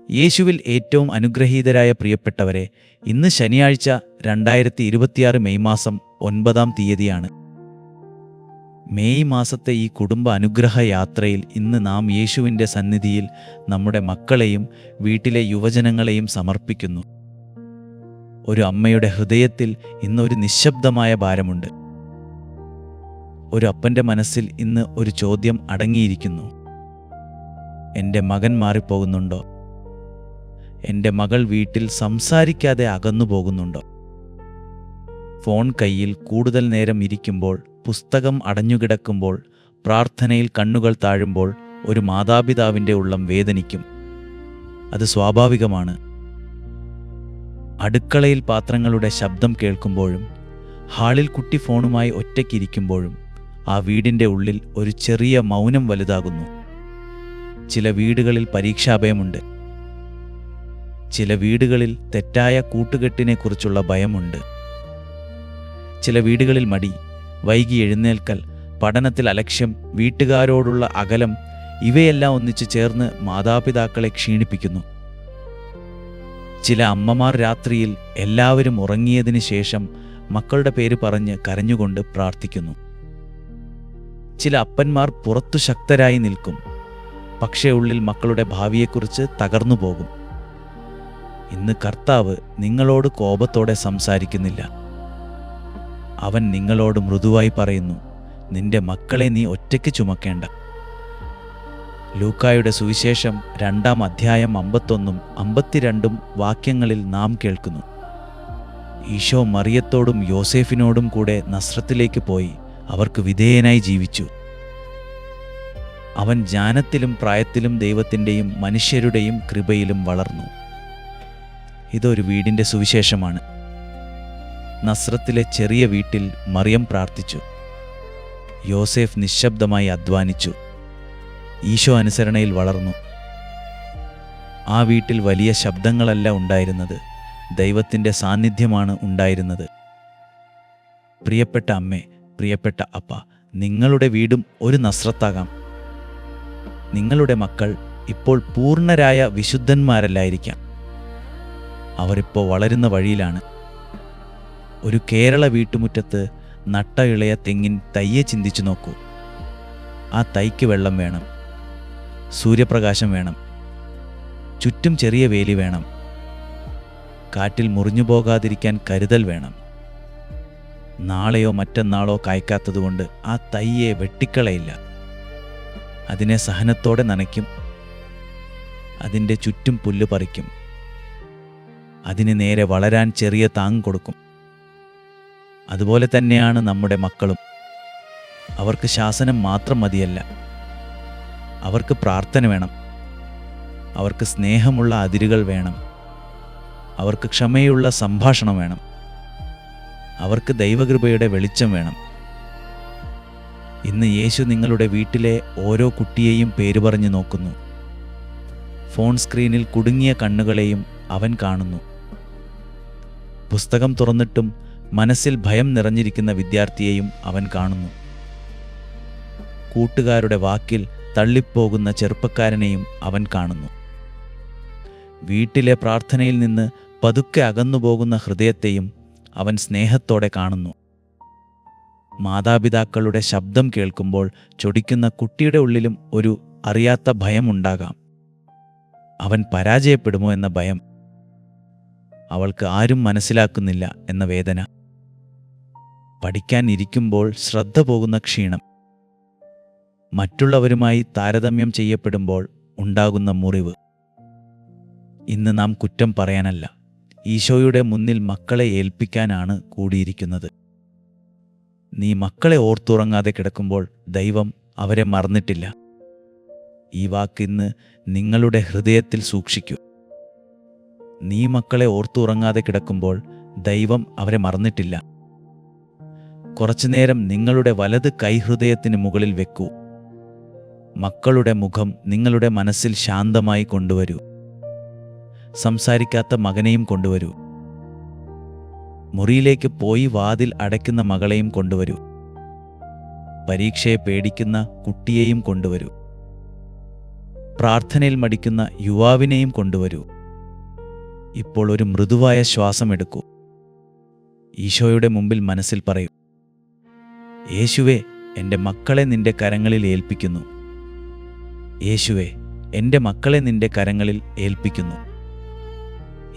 യേശുവിൽ ഏറ്റവും അനുഗ്രഹീതരായ പ്രിയപ്പെട്ടവരെ, ഇന്ന് ശനിയാഴ്ച 2026 മെയ് മാസം 9-ാം തീയതിയാണ്. മെയ് മാസത്തെ ഈ കുടുംബ അനുഗ്രഹ യാത്രയിൽ ഇന്ന് നാം യേശുവിൻ്റെ സന്നിധിയിൽ നമ്മുടെ മക്കളെയും വീട്ടിലെ യുവജനങ്ങളെയും സമർപ്പിക്കുന്നു. ഒരു അമ്മയുടെ ഹൃദയത്തിൽ ഇന്നൊരു നിശബ്ദമായ ഭാരമുണ്ട്. ഒരു അപ്പൻ്റെ മനസ്സിൽ ഇന്ന് ഒരു ചോദ്യം അടങ്ങിയിരിക്കുന്നു. എൻ്റെ മകൻ മാറിപ്പോകുന്നുണ്ടോ? എൻ്റെ മകൾ വീട്ടിൽ സംസാരിക്കാതെ അകന്നു പോകുന്നുണ്ടോ? ഫോൺ കയ്യിൽ കൂടുതൽ നേരം ഇരിക്കുമ്പോൾ, പുസ്തകം അടഞ്ഞുകിടക്കുമ്പോൾ, പ്രാർത്ഥനയിൽ കണ്ണുകൾ താഴുമ്പോൾ ഒരു മാതാപിതാവിൻ്റെ ഉള്ളം വേദനിക്കും. അത് സ്വാഭാവികമാണ്. അടുക്കളയിൽ പാത്രങ്ങളുടെ ശബ്ദം കേൾക്കുമ്പോഴും, ഹാളിൽ കുട്ടി ഫോണുമായി ഒറ്റയ്ക്കിരിക്കുമ്പോഴും ആ വീടിൻ്റെ ഉള്ളിൽ ഒരു ചെറിയ മൗനം വലുതാകുന്നു. ചില വീടുകളിൽ പരീക്ഷാഭയമുണ്ട്. ചില വീടുകളിൽ തെറ്റായ കൂട്ടുകെട്ടിനെക്കുറിച്ചുള്ള ഭയമുണ്ട്. ചില വീടുകളിൽ മടി, വൈകി എഴുന്നേൽക്കൽ, പഠനത്തിൽ അലക്ഷ്യം, വീട്ടുകാരോടുള്ള അകലം, ഇവയെല്ലാം ഒന്നിച്ചു ചേർന്ന് മാതാപിതാക്കളെ ക്ഷീണിപ്പിക്കുന്നു. ചില അമ്മമാർ രാത്രിയിൽ എല്ലാവരും ഉറങ്ങിയതിനു ശേഷം മക്കളുടെ പേര് പറഞ്ഞ് കരഞ്ഞുകൊണ്ട് പ്രാർത്ഥിക്കുന്നു. ചില അപ്പന്മാർ പുറത്തു ശക്തരായി നിൽക്കും, പക്ഷേ ഉള്ളിൽ മക്കളുടെ ഭാവിയെക്കുറിച്ച് തകർന്നു പോകും. ഇന്ന് കർത്താവ് നിങ്ങളോട് കോപത്തോടെ സംസാരിക്കുന്നില്ല. അവൻ നിങ്ങളോട് മൃദുവായി പറയുന്നു, നിന്റെ മക്കളെ നീ ഒറ്റയ്ക്ക് ചുമക്കേണ്ട. ലൂക്കായുടെ സുവിശേഷം 2-ാം അധ്യായം 51 52 വാക്യങ്ങളിൽ നാം കേൾക്കുന്നു, ഈശോ മറിയത്തോടും യോസേഫിനോടും കൂടെ നസ്രത്തിലേക്ക് പോയി അവർക്ക് വിധേയനായി ജീവിച്ചു. അവൻ ജ്ഞാനത്തിലും പ്രായത്തിലും ദൈവത്തിൻ്റെയും മനുഷ്യരുടെയും കൃപയിലും വളർന്നു. ഇതൊരു വീടിൻ്റെ സുവിശേഷമാണ്. നസ്രത്തിലെ ചെറിയ വീട്ടിൽ മറിയം പ്രാർത്ഥിച്ചു. യോസേഫ് നിശബ്ദമായി അധ്വാനിച്ചു. ഈശോ അനുസരണയിൽ വളർന്നു. ആ വീട്ടിൽ വലിയ ശബ്ദങ്ങളല്ല ഉണ്ടായിരുന്നത്, ദൈവത്തിൻ്റെ സാന്നിധ്യമാണ് ഉണ്ടായിരുന്നത്. പ്രിയപ്പെട്ട അമ്മേ, പ്രിയപ്പെട്ട അപ്പ, നിങ്ങളുടെ വീടും ഒരു നസ്രത്താകാം. നിങ്ങളുടെ മക്കൾ ഇപ്പോൾ പൂർണ്ണരായ വിശുദ്ധന്മാരല്ലായിരിക്കാം. അവരിപ്പോൾ വളരുന്ന വഴിയിലാണ്. ഒരു കേരള വീട്ടുമുറ്റത്ത് നട്ട ഇളയ തെങ്ങിൻ തയ്യെ ചിന്തിച്ചു നോക്കൂ. ആ തൈക്ക് വെള്ളം വേണം, സൂര്യപ്രകാശം വേണം, ചുറ്റും ചെറിയ വേലി വേണം, കാറ്റിൽ മുറിഞ്ഞു പോകാതിരിക്കാൻ കരുതൽ വേണം. നാളെയോ മറ്റന്നാളോ കായ്ക്കാത്തതുകൊണ്ട് ആ തൈയെ വെട്ടിക്കളയില്ല. അതിനെ സഹനത്തോടെ നനയ്ക്കും. അതിൻ്റെ ചുറ്റും പുല്ല് പറിക്കും. അതിന് നേരെ വളരാൻ ചെറിയ താങ്ങ് കൊടുക്കും. അതുപോലെ തന്നെയാണ് നമ്മുടെ മക്കളും. അവർക്ക് ശാസനം മാത്രം മതിയല്ല, അവർക്ക് പ്രാർത്ഥന വേണം. അവർക്ക് സ്നേഹമുള്ള അതിരുകൾ വേണം. അവർക്ക് ക്ഷമയുള്ള സംഭാഷണം വേണം. അവർക്ക് ദൈവകൃപയുടെ വെളിച്ചം വേണം. ഇന്ന് യേശു നിങ്ങളുടെ വീട്ടിലെ ഓരോ കുട്ടിയെയും പേര് പറഞ്ഞു നോക്കുന്നു. ഫോൺ സ്ക്രീനിൽ കുടുങ്ങിയ കണ്ണുകളെയും അവൻ കാണുന്നു. പുസ്തകം തുറന്നിട്ടും മനസ്സിൽ ഭയം നിറഞ്ഞിരിക്കുന്ന വിദ്യാർത്ഥിയെയും അവൻ കാണുന്നു. കൂട്ടുകാരുടെ വാക്കിൽ തള്ളിപ്പോകുന്ന ചെറുപ്പക്കാരനെയും അവൻ കാണുന്നു. വീട്ടിലെ പ്രാർത്ഥനയിൽ നിന്ന് പതുക്കെ അകന്നുപോകുന്ന ഹൃദയത്തെയും അവൻ സ്നേഹത്തോടെ കാണുന്നു. മാതാപിതാക്കളുടെ ശബ്ദം കേൾക്കുമ്പോൾ ചൊടിക്കുന്ന കുട്ടിയുടെ ഉള്ളിലും ഒരു അറിയാത്ത ഭയമുണ്ടാകാം. അവൻ പരാജയപ്പെടുമോ എന്ന ഭയം, അവൾക്ക് ആരും മനസ്സിലാക്കുന്നില്ല എന്ന വേദന, പഠിക്കാൻ ഇരിക്കുമ്പോൾ ശ്രദ്ധ പോകുന്ന ക്ഷീണം, മറ്റുള്ളവരുമായി താരതമ്യം ചെയ്യപ്പെടുമ്പോൾ ഉണ്ടാകുന്ന മുറിവ്. ഇന്ന് നാം കുറ്റം പറയാനല്ല, ഈശോയുടെ മുന്നിൽ മക്കളെ ഏൽപ്പിക്കാനാണ് കൂടിയിരിക്കുന്നത്. നീ മക്കളെ ഓർത്തുറങ്ങാതെ കിടക്കുമ്പോൾ ദൈവം അവരെ മറന്നിട്ടില്ല. ഈ വാക്കിന്ന് നിങ്ങളുടെ ഹൃദയത്തിൽ സൂക്ഷിക്കൂ. നീ മക്കളെ ഓർത്തുറങ്ങാതെ കിടക്കുമ്പോൾ ദൈവം അവരെ മറന്നിട്ടില്ല. കുറച്ചുനേരം നിങ്ങളുടെ വലത് കൈഹൃദയത്തിന് മുകളിൽ വെക്കൂ. മക്കളുടെ മുഖം നിങ്ങളുടെ മനസ്സിൽ ശാന്തമായി കൊണ്ടുവരൂ. സംസാരിക്കാത്ത മകനെയും കൊണ്ടുവരൂ. മുറിയിലേക്ക് പോയി വാതിൽ അടയ്ക്കുന്ന മകളെയും കൊണ്ടുവരൂ. പരീക്ഷയെ പേടിക്കുന്ന കുട്ടിയെയും കൊണ്ടുവരൂ. പ്രാർത്ഥനയിൽ മടിക്കുന്ന യുവാവിനെയും കൊണ്ടുവരൂ. ഇപ്പോൾ ഒരു മൃദുവായ ശ്വാസമെടുക്കൂ. ഈശോയുടെ മുമ്പിൽ മനസ്സിൽ പറയൂ, യേശുവേ, എൻ്റെ മക്കളെ നിന്റെ കരങ്ങളിൽ ഏൽപ്പിക്കുന്നു. യേശുവേ, എൻ്റെ മക്കളെ നിന്റെ കരങ്ങളിൽ ഏൽപ്പിക്കുന്നു.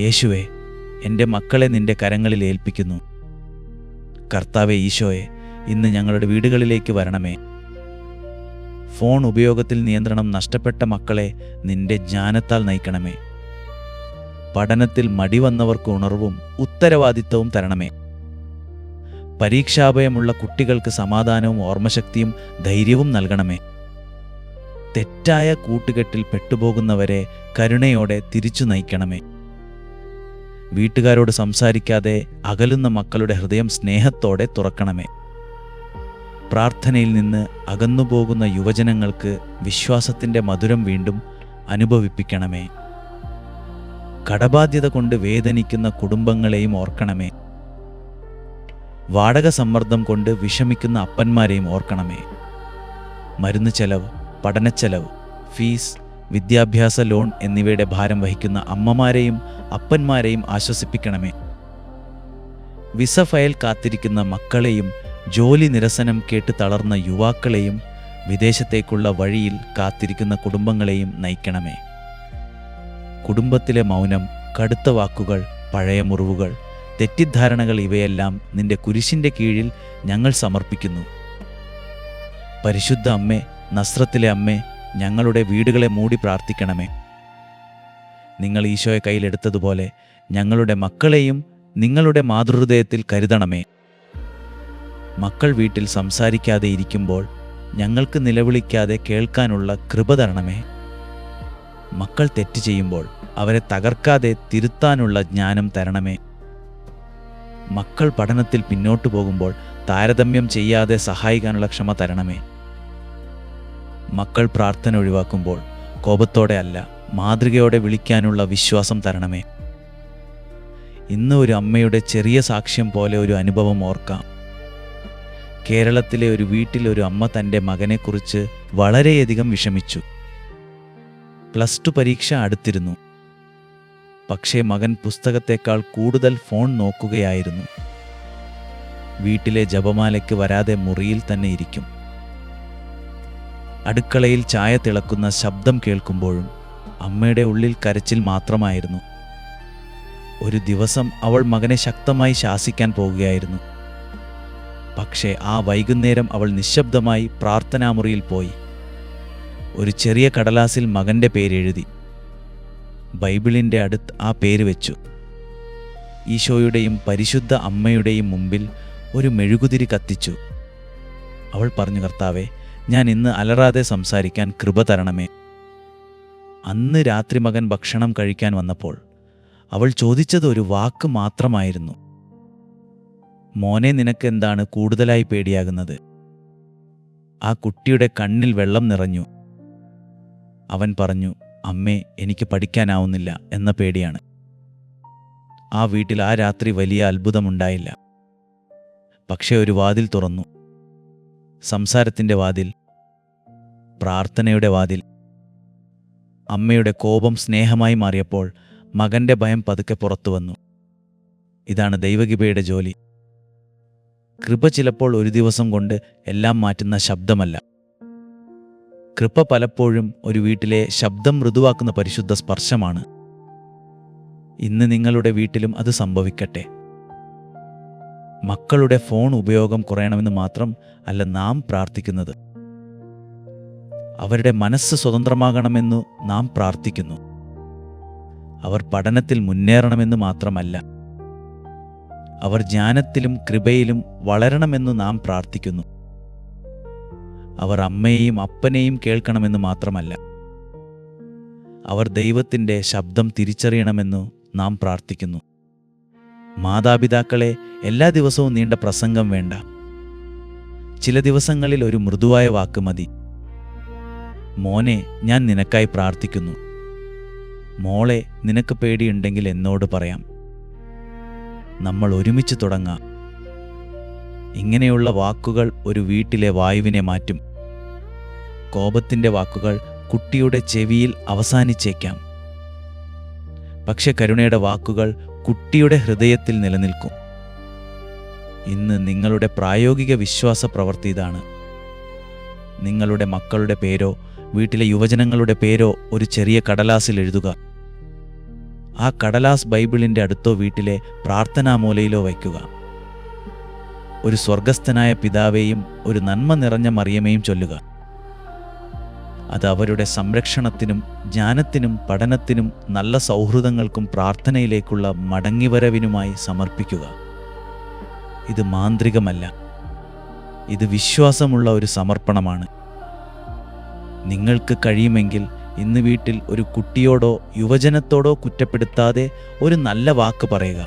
യേശുവേ, എൻ്റെ മക്കളെ നിന്റെ കരങ്ങളിൽ ഏൽപ്പിക്കുന്നു. കർത്താവേ ഈശോയെ, ഇന്ന് ഞങ്ങളുടെ വീടുകളിലേക്ക് വരണമേ. ഫോൺ ഉപയോഗത്തിൽ നിയന്ത്രണം നഷ്ടപ്പെട്ട മക്കളെ നിന്റെ ജ്ഞാനത്താൽ നയിക്കണമേ. പഠനത്തിൽ മടിവന്നവർക്ക് ഉണർവും ഉത്തരവാദിത്തവും തരണമേ. പരീക്ഷാഭയമുള്ള കുട്ടികൾക്ക് സമാധാനവും ഓർമ്മശക്തിയും ധൈര്യവും നൽകണമേ. തെറ്റായ കൂട്ടുകെട്ടിൽ പെട്ടുപോകുന്നവരെ കരുണയോടെ തിരിച്ചു നയിക്കണമേ. വീട്ടുകാരോട് സംസാരിക്കാതെ അകലുന്ന മക്കളുടെ ഹൃദയം സ്നേഹത്തോടെ തുറക്കണമേ. പ്രാർത്ഥനയിൽ നിന്ന് അകന്നുപോകുന്ന യുവജനങ്ങൾക്ക് വിശ്വാസത്തിൻ്റെ മധുരം വീണ്ടും അനുഭവിപ്പിക്കണമേ. കടബാധ്യത കൊണ്ട് വേദനിക്കുന്ന കുടുംബങ്ങളെയും ഓർക്കണമേ. വാടക സമ്മർദ്ദം കൊണ്ട് വിഷമിക്കുന്ന അപ്പന്മാരെയും ഓർക്കണമേ. മരുന്ന് ചെലവ്, പഠനച്ചെലവ്, ഫീസ്, വിദ്യാഭ്യാസ ലോൺ എന്നിവയുടെ ഭാരം വഹിക്കുന്ന അമ്മമാരെയും അപ്പന്മാരെയും ആശ്വസിപ്പിക്കണമേ. വിസ ഫയൽ കാത്തിരിക്കുന്ന മക്കളെയും ജോലി നിരസനം കേട്ട് തളർന്ന യുവാക്കളെയും വിദേശത്തേക്കുള്ള വഴിയിൽ കാത്തിരിക്കുന്ന കുടുംബങ്ങളെയും നയിക്കണമേ. കുടുംബത്തിലെ മൗനം, കടുത്ത വാക്കുകൾ, പഴയ മുറിവുകൾ, തെറ്റിദ്ധാരണകൾ ഇവയെല്ലാം നിന്റെ കുരിശിൻ്റെ കീഴിൽ ഞങ്ങൾ സമർപ്പിക്കുന്നു. പരിശുദ്ധ അമ്മേ, നസ്രത്തിലെ അമ്മേ, ഞങ്ങളുടെ വീടുകളെ മൂടി പ്രാർത്ഥിക്കണമേ. നിങ്ങൾ ഈശോയെ കയ്യിലെടുത്തതുപോലെ ഞങ്ങളുടെ മക്കളെയും നിങ്ങളുടെ മാതൃഹൃദയത്തിൽ കരുതണമേ. മക്കൾ വീട്ടിൽ സംസാരിക്കാതെ ഇരിക്കുമ്പോൾ ഞങ്ങൾക്ക് നിലവിളിക്കാതെ കേൾക്കാനുള്ള കൃപ തരണമേ. മക്കൾ തെറ്റ് ചെയ്യുമ്പോൾ അവരെ തകർക്കാതെ തിരുത്താനുള്ള ജ്ഞാനം തരണമേ. മക്കൾ പഠനത്തിൽ പിന്നോട്ടു പോകുമ്പോൾ താരതമ്യം ചെയ്യാതെ സഹായിക്കാനുള്ള ക്ഷമ തരണമേ. മക്കൾ പ്രാർത്ഥന ഒഴിവാക്കുമ്പോൾ കോപത്തോടെ അല്ല, മാതൃകയോടെ വിളിക്കാനുള്ള വിശ്വാസം തരണമേ. ഇന്ന് ഒരു അമ്മയുടെ ചെറിയ സാക്ഷ്യം പോലെ ഒരു അനുഭവം ഓർക്കാം. കേരളത്തിലെ ഒരു വീട്ടിൽ ഒരു അമ്മ തൻ്റെ മകനെക്കുറിച്ച് വളരെയധികം വിഷമിച്ചു. +2 പരീക്ഷ അടുത്തിരുന്നു. പക്ഷേ മകൻ പുസ്തകത്തേക്കാൾ കൂടുതൽ ഫോൺ നോക്കുകയായിരുന്നു. വീട്ടിലെ ജപമാലയ്ക്ക് വരാതെ മുറിയിൽ തന്നെ ഇരിക്കും. അടുക്കളയിൽ ചായ തിളക്കുന്ന ശബ്ദം കേൾക്കുമ്പോഴും അമ്മയുടെ ഉള്ളിൽ കരച്ചിൽ മാത്രമായിരുന്നു. ഒരു ദിവസം അവൾ മകനെ ശക്തമായി ശാസിക്കാൻ പോകുകയായിരുന്നു. പക്ഷേ ആ വൈകുന്നേരം അവൾ നിശബ്ദമായി പ്രാർത്ഥനാമുറിയിൽ പോയി. ഒരു ചെറിയ കടലാസിൽ മകൻ്റെ പേരെഴുതി. ബൈബിളിൻ്റെ അടുത്ത് ആ പേര് വെച്ചു. ഈശോയുടെയും പരിശുദ്ധ അമ്മയുടെയും മുമ്പിൽ ഒരു മെഴുകുതിരി കത്തിച്ചു. അവൾ പറഞ്ഞു, കർത്താവേ, ഞാൻ ഇന്ന് അലറാതെ സംസാരിക്കാൻ കൃപ തരണമേ. അന്ന് രാത്രി മകൻ ഭക്ഷണം കഴിക്കാൻ വന്നപ്പോൾ അവൾ ചോദിച്ചത് ഒരു വാക്ക് മാത്രമായിരുന്നു. മോനെ, നിനക്കെന്താണ് കൂടുതലായി പേടിയാകുന്നത്? ആ കുട്ടിയുടെ കണ്ണിൽ വെള്ളം നിറഞ്ഞു. അവൻ പറഞ്ഞു, അമ്മേ, എനിക്ക് പഠിക്കാനാവുന്നില്ല എന്ന പേടിയാണ്. ആ വീട്ടിൽ ആ രാത്രി വലിയ അത്ഭുതമുണ്ടായില്ല. പക്ഷേ ഒരു വാതിൽ തുറന്നു. സംസാരത്തിൻ്റെ വാതിൽ, പ്രാർത്ഥനയുടെ വാതിൽ. അമ്മയുടെ കോപം സ്നേഹമായി മാറിയപ്പോൾ മകൻ്റെ ഭയം പതുക്കെ പുറത്തു വന്നു. ഇതാണ് ദൈവകൃപയുടെ ജോലി. കൃപ ചിലപ്പോൾ ഒരു ദിവസം കൊണ്ട് എല്ലാം മാറ്റുന്ന ശബ്ദമല്ല. കൃപ പലപ്പോഴും ഒരു വീട്ടിലെ ശബ്ദം മൃദുവാക്കുന്ന പരിശുദ്ധ സ്പർശമാണ്. ഇന്ന് നിങ്ങളുടെ വീട്ടിലും അത് സംഭവിക്കട്ടെ. മക്കളുടെ ഫോൺ ഉപയോഗം കുറയണമെന്ന് മാത്രം അല്ല നാം പ്രാർത്ഥിക്കുന്നത്. അവരുടെ മനസ്സ് സ്വതന്ത്രമാകണമെന്നു നാം പ്രാർത്ഥിക്കുന്നു. അവർ പഠനത്തിൽ മുന്നേറണമെന്ന് മാത്രമല്ല, അവർ ജ്ഞാനത്തിലും കൃപയിലും വളരണമെന്നു നാം പ്രാർത്ഥിക്കുന്നു. അവർ അമ്മയെയും അപ്പനെയും കേൾക്കണമെന്ന് മാത്രമല്ല, അവർ ദൈവത്തിൻ്റെ ശബ്ദം തിരിച്ചറിയണമെന്നു നാം പ്രാർത്ഥിക്കുന്നു. മാതാപിതാക്കളെ എല്ലാ ദിവസവും നീണ്ട പ്രസംഗം വേണ്ട. ചില ദിവസങ്ങളിൽ ഒരു മൃദുവായ വാക്ക് മതി. മോനെ, ഞാൻ നിനക്കായി പ്രാർത്ഥിക്കുന്നു. മോളെ, നിനക്ക് പേടിയുണ്ടെങ്കിൽ എന്നോട് പറയാം. നമ്മൾ ഒരുമിച്ച് തുടങ്ങാം. ഇങ്ങനെയുള്ള വാക്കുകൾ ഒരു വീട്ടിലെ വായുവിനെ മാറ്റും. കോപത്തിൻ്റെ വാക്കുകൾ കുട്ടിയുടെ ചെവിയിൽ അവസാനിച്ചേക്കാം. പക്ഷെ കരുണയുടെ വാക്കുകൾ കുട്ടിയുടെ ഹൃദയത്തിൽ നിലനിൽക്കും. ഇന്ന് നിങ്ങളുടെ പ്രായോഗിക വിശ്വാസ പ്രവൃത്തി ഇതാണ്. നിങ്ങളുടെ മക്കളുടെ പേരോ വീട്ടിലെ യുവജനങ്ങളുടെ പേരോ ഒരു ചെറിയ കടലാസിൽ എഴുതുക. ആ കടലാസ് ബൈബിളിൻ്റെ അടുത്തോ വീട്ടിലെ പ്രാർത്ഥനാമൂലയിലോ വയ്ക്കുക. ഒരു സ്വർഗസ്ഥനായ പിതാവേയും ഒരു നന്മ നിറഞ്ഞ മറിയമേയും ചൊല്ലുക. അത് അവരുടെ സംരക്ഷണത്തിനും ജ്ഞാനത്തിനും പഠനത്തിനും നല്ല സൗഹൃദങ്ങൾക്കും പ്രാർത്ഥനയിലേക്കുള്ള മടങ്ങിവരവിനുമായി സമർപ്പിക്കുക. ഇത് മാന്ത്രികമല്ല, ഇത് വിശ്വാസമുള്ള ഒരു സമർപ്പണമാണ്. നിങ്ങൾക്ക് കഴിയുമെങ്കിൽ ഇന്ന് വീട്ടിൽ ഒരു കുട്ടിയോടോ യുവജനത്തോടോ കുറ്റപ്പെടുത്താതെ ഒരു നല്ല വാക്ക് പറയുക.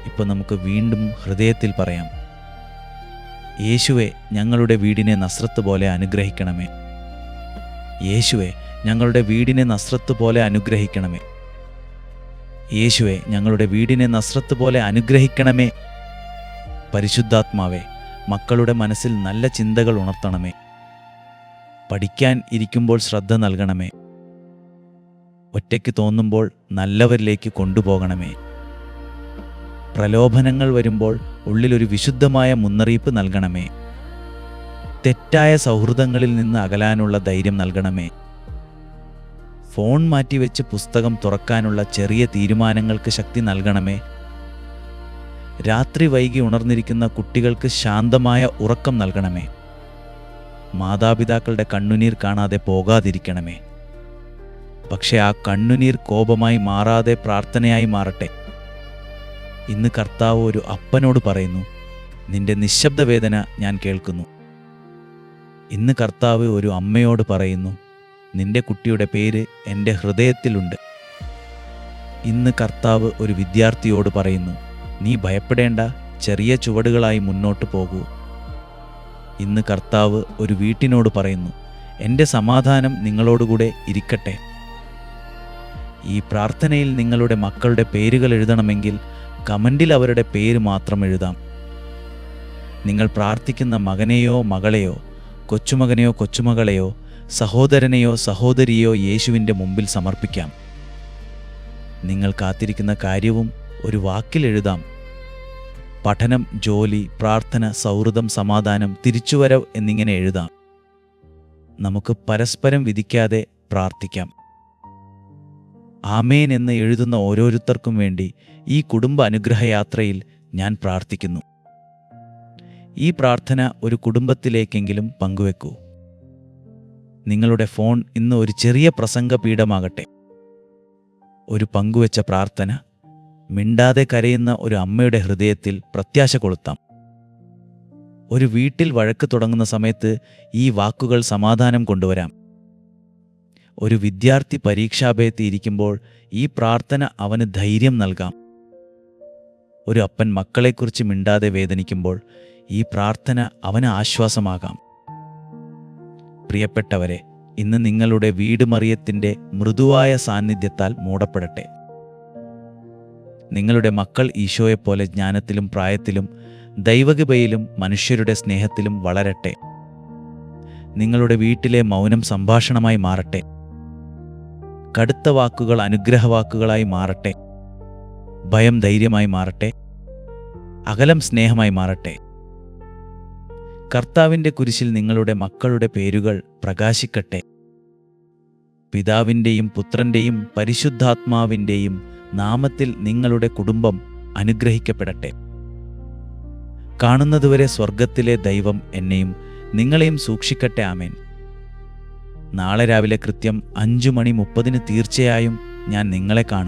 ഇപ്പോൾ നമുക്ക് വീണ്ടും ഹൃദയത്തിൽ പറയാം: യേശുവെ, ഞങ്ങളുടെ വീടിനെ നസ്രത്ത് പോലെ അനുഗ്രഹിക്കണമേ. യേശുവെ, ഞങ്ങളുടെ വീടിനെ നസ്രത്ത് പോലെ അനുഗ്രഹിക്കണമേ. യേശുവെ, ഞങ്ങളുടെ വീടിനെ നസ്രത്ത് പോലെ അനുഗ്രഹിക്കണമേ. പരിശുദ്ധാത്മാവേ, മക്കളുടെ മനസ്സിൽ നല്ല ചിന്തകൾ ഉണർത്തണമേ. പഠിക്കാൻ ഇരിക്കുമ്പോൾ ശ്രദ്ധ നൽകണമേ. ഒറ്റയ്ക്ക് തോന്നുമ്പോൾ നല്ലവരിലേക്ക് കൊണ്ടുപോകണമേ. പ്രലോഭനങ്ങൾ വരുമ്പോൾ ഉള്ളിലൊരു വിശുദ്ധമായ മുന്നറിയിപ്പ് നൽകണമേ. തെറ്റായ സൗഹൃദങ്ങളിൽ നിന്ന് അകലാനുള്ള ധൈര്യം നൽകണമേ. ഫോൺ മാറ്റിവെച്ച് പുസ്തകം തുറക്കാനുള്ള ചെറിയ തീരുമാനങ്ങൾക്ക് ശക്തി നൽകണമേ. രാത്രി വൈകി ഉണർന്നിരിക്കുന്ന കുട്ടികൾക്ക് ശാന്തമായ ഉറക്കം നൽകണമേ. മാതാപിതാക്കളുടെ കണ്ണുനീർ കാണാതെ പോകാതിരിക്കണമേ. പക്ഷെ ആ കണ്ണുനീർ കോപമായി മാറാതെ പ്രാർത്ഥനയായി മാറട്ടെ. ഇന്ന് കർത്താവ് ഒരു അപ്പനോട് പറയുന്നു: നിന്റെ നിശബ്ദ വേദന ഞാൻ കേൾക്കുന്നു. ഇന്ന് കർത്താവ് ഒരു അമ്മയോട് പറയുന്നു: നിന്റെ കുട്ടിയുടെ പേര് എൻ്റെ ഹൃദയത്തിലുണ്ട്. ഇന്ന് കർത്താവ് ഒരു വിദ്യാർത്ഥിയോട് പറയുന്നു: നീ ഭയപ്പെടേണ്ട, ചെറിയ ചുവടുകളായി മുന്നോട്ട് പോകൂ. ഇന്ന് കർത്താവ് ഒരു വീട്ടിനോട് പറയുന്നു: എൻ്റെ സമാധാനം നിങ്ങളോടുകൂടെ ഇരിക്കട്ടെ. ഈ പ്രാർത്ഥനയിൽ നിങ്ങളുടെ മക്കളുടെ പേരുകൾ എഴുതണമെങ്കിൽ കമൻറ്റിൽ അവരുടെ പേര് മാത്രം എഴുതാം. നിങ്ങൾ പ്രാർത്ഥിക്കുന്ന മകനെയോ മകളെയോ, കൊച്ചുമകനെയോ കൊച്ചുമകളെയോ, സഹോദരനെയോ സഹോദരിയോ യേശുവിൻ്റെ മുമ്പിൽ സമർപ്പിക്കാം. നിങ്ങൾ കാത്തിരിക്കുന്ന കാര്യവും ഒരു വാക്കിൽ എഴുതാം. പഠനം, ജോലി, പ്രാർത്ഥന, സൗഹൃദം, സമാധാനം, തിരിച്ചുവരവ് എന്നിങ്ങനെ എഴുതാം. നമുക്ക് പരസ്പരം വിധിക്കാതെ പ്രാർത്ഥിക്കാം. ആമേൻ എന്ന് എഴുതുന്ന ഓരോരുത്തർക്കും വേണ്ടി ഈ കുടുംബ അനുഗ്രഹയാത്രയിൽ ഞാൻ പ്രാർത്ഥിക്കുന്നു. ഈ പ്രാർത്ഥന ഒരു കുടുംബത്തിലേക്കെങ്കിലും പങ്കുവെക്കൂ. നിങ്ങളുടെ ഫോൺ ഇന്ന് ഒരു ചെറിയ പ്രസംഗപീഠമാകട്ടെ. ഒരു പങ്കുവെച്ച പ്രാർത്ഥന മിണ്ടാതെ കരയുന്ന ഒരു അമ്മയുടെ ഹൃദയത്തിൽ പ്രത്യാശ കൊളുത്താം. ഒരു വീട്ടിൽ വഴക്ക് തുടങ്ങുന്ന സമയത്ത് ഈ വാക്കുകൾ സമാധാനം കൊണ്ടുവരാം. ഒരു വിദ്യാർത്ഥി പരീക്ഷാഭയത്തിൽ ഇരിക്കുമ്പോൾ ഈ പ്രാർത്ഥന അവന് ധൈര്യം നൽകാം. ഒരു അപ്പൻ മക്കളെക്കുറിച്ച് മിണ്ടാതെ വേദനിക്കുമ്പോൾ ഈ പ്രാർത്ഥന അവന് ആശ്വാസമാകാം. പ്രിയപ്പെട്ടവരെ, ഇന്ന് നിങ്ങളുടെ വീട് മറിയത്തിൻ്റെ മൃദുവായ സാന്നിധ്യത്താൽ മൂടപ്പെടട്ടെ. നിങ്ങളുടെ മക്കൾ ഈശോയെപ്പോലെ ജ്ഞാനത്തിലും പ്രായത്തിലും ദൈവകൃപയിലും മനുഷ്യരുടെ സ്നേഹത്തിലും വളരട്ടെ. നിങ്ങളുടെ വീട്ടിലെ മൗനം സംഭാഷണമായി മാറട്ടെ. കടുത്ത വാക്കുകൾ അനുഗ്രഹവാക്കുകളായി മാറട്ടെ. ഭയം ധൈര്യമായി മാറട്ടെ. അകലം സ്നേഹമായി മാറട്ടെ. കർത്താവിൻ്റെ കുരിശിൽ നിങ്ങളുടെ മക്കളുടെ പേരുകൾ പ്രകാശിക്കട്ടെ. പിതാവിൻ്റെയും പുത്രൻ്റെയും പരിശുദ്ധാത്മാവിൻ്റെയും നാമത്തിൽ നിങ്ങളുടെ കുടുംബം അനുഗ്രഹിക്കപ്പെടട്ടെ. കാണുന്നതുവരെ സ്വർഗത്തിലെ ദൈവം എന്നെയും നിങ്ങളെയും സൂക്ഷിക്കട്ടെ. ആമേൻ. നാളെ രാവിലെ കൃത്യം 5:30 തീർച്ചയായും ഞാൻ നിങ്ങളെ കാണും.